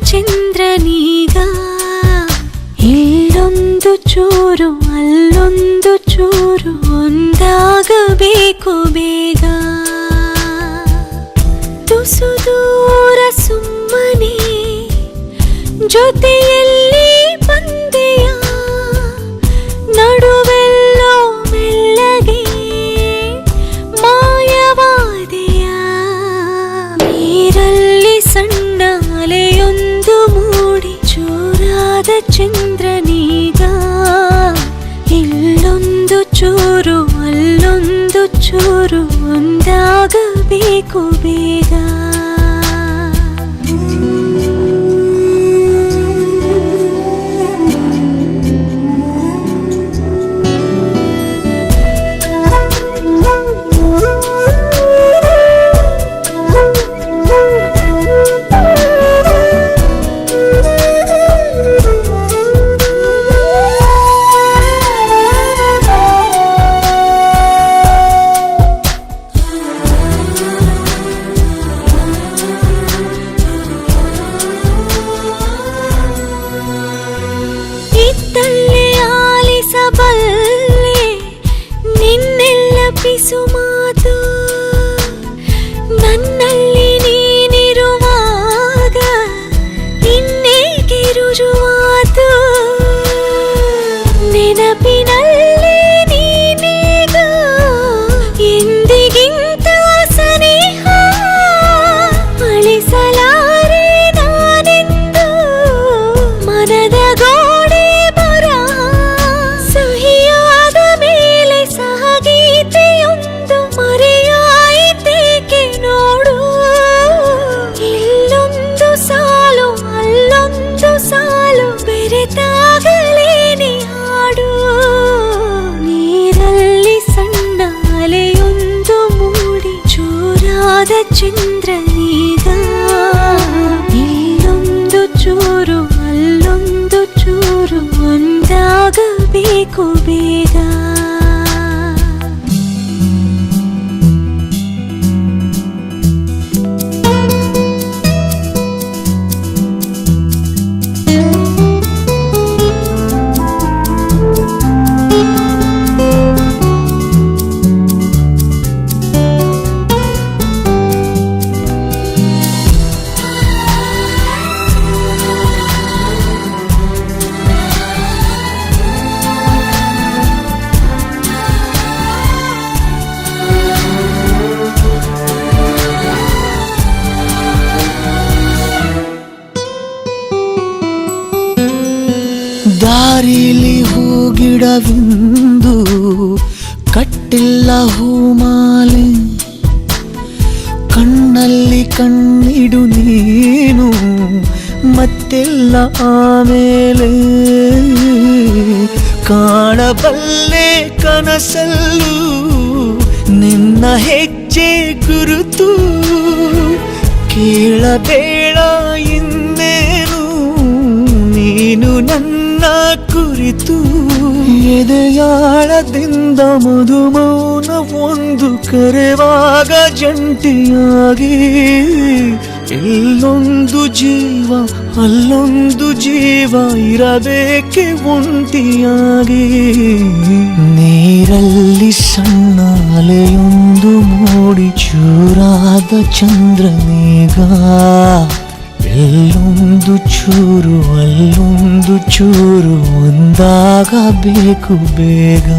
ಚಂದ್ರನೀಗ ಇಲ್ಲೊಂದು ಚೂರು ಅಲ್ಲೊಂದು ಚೂರು ಒಂದಾಗಬೇಕು ಬೇಗ ತುಸು ದೂರ ಸುಮ್ಮನೆ ಜೊತೆಯಲ್ಲಿ ಬಂದೆಯ ನಡುವೆಲ್ಲೋ ಮೆಲ್ಲಗೆ ಮಾಯವಾದೆಯ ನೀರಲ್ಲಿ ಸಣ್ಣ ಅಲೆಯೊಂದು ಮೂಡಿ ಚೂರಾದ ಚಂದ್ರನೀಗ ಇಲ್ಲೊಂದು ಚೂರು ಅಲ್ಲೊಂದು ಚೂರು ಒಂದಾಗಬೇಕು ಬೇಗ ಇತ್ತಲ್ಲೇ ಆಲಿಸಬಲ್ಲೆ ನಿನ್ನೆಲ್ಲ ಪಿಸು ಮಾತು ನನ್ನಲ್ಲಿ ನೀನಿರುವಾಗ ಇನ್ನೇಕೆ ರುಜುವಾತು ನೆನಪಿನಲ್ಲಿ ನೀನೀಗ ಎಂದಿಗಿಂತ ಸನಿಹ ಅಳಿಸಲಾರೆ ನಾನೆಂದು ಮನದ ಗೋಡೆ ಬರ ಸಹಿಯಾದ ಮೇಲೆ ಸಹಗೀತೆಯೊಂದು ಮರೆಯಾಯಿತೇಕೆ ನೋಡು ಇಲ್ಲೊಂದು ಸಾಲು ಅಲ್ಲೊಂದು ಸಾಲು ಬೆರೆತಾಗಲೇನೆ ಹಾಡು ನೀರಲ್ಲಿ ಸಣ್ಣ ಅಲೆಯೊಂದು ಮೂಡಿ ಚೂರಾದ ಚಂದ್ರನೀಗ ಇಲ್ಲೊಂದು ಚೂರು ಅಲ್ಲೊಂದು ಚೂರು ಒಂದಾಗಬೇಕು ಬೇಗ ದಾರಿಲಿ ಹೂಗಿಡವಿಂದು ಕಟ್ಟಿಲ್ಲ ಹೂಮಾಲೆ ಕಣ್ಣಲ್ಲಿ ಕಣ್ಣಿಡು ನೀನು ಮತ್ತೆಲ್ಲ ಆಮೇಲೆ ಕಾಣಬಲ್ಲೆ ಕನಸಲ್ಲೂ ನಿನ್ನ ಹೆಜ್ಜೆ ಗುರುತು ಕೇಳಬೇಡ ಇನ್ನೇನು ನೀನು ನನ್ನ ಕುರಿತು ಎದೆಯಾಳದಿಂದ ಮಧುಮೌನ ಒಂದು ಕರೆವಾಗ ಜಂಟಿಯಾಗಿ ಇಲ್ಲೊಂದು ಜೀವ ಅಲ್ಲೊಂದು ಜೀವ ಇರಬೇಕೆ ಒಂಟಿಯಾಗಿ ನೀರಲ್ಲಿ ಸಣ್ಣ ಅಲೆಯೊಂದು ಮೂಡಿ ಚೂರಾದ ಚಂದ್ರನೀಗ ಎಲ್ಲೊಂದು ಚೂರು ಅಲ್ಲೊಂದು ಚೂರು ಒಂದಾಗಬೇಕು ಬೇಗ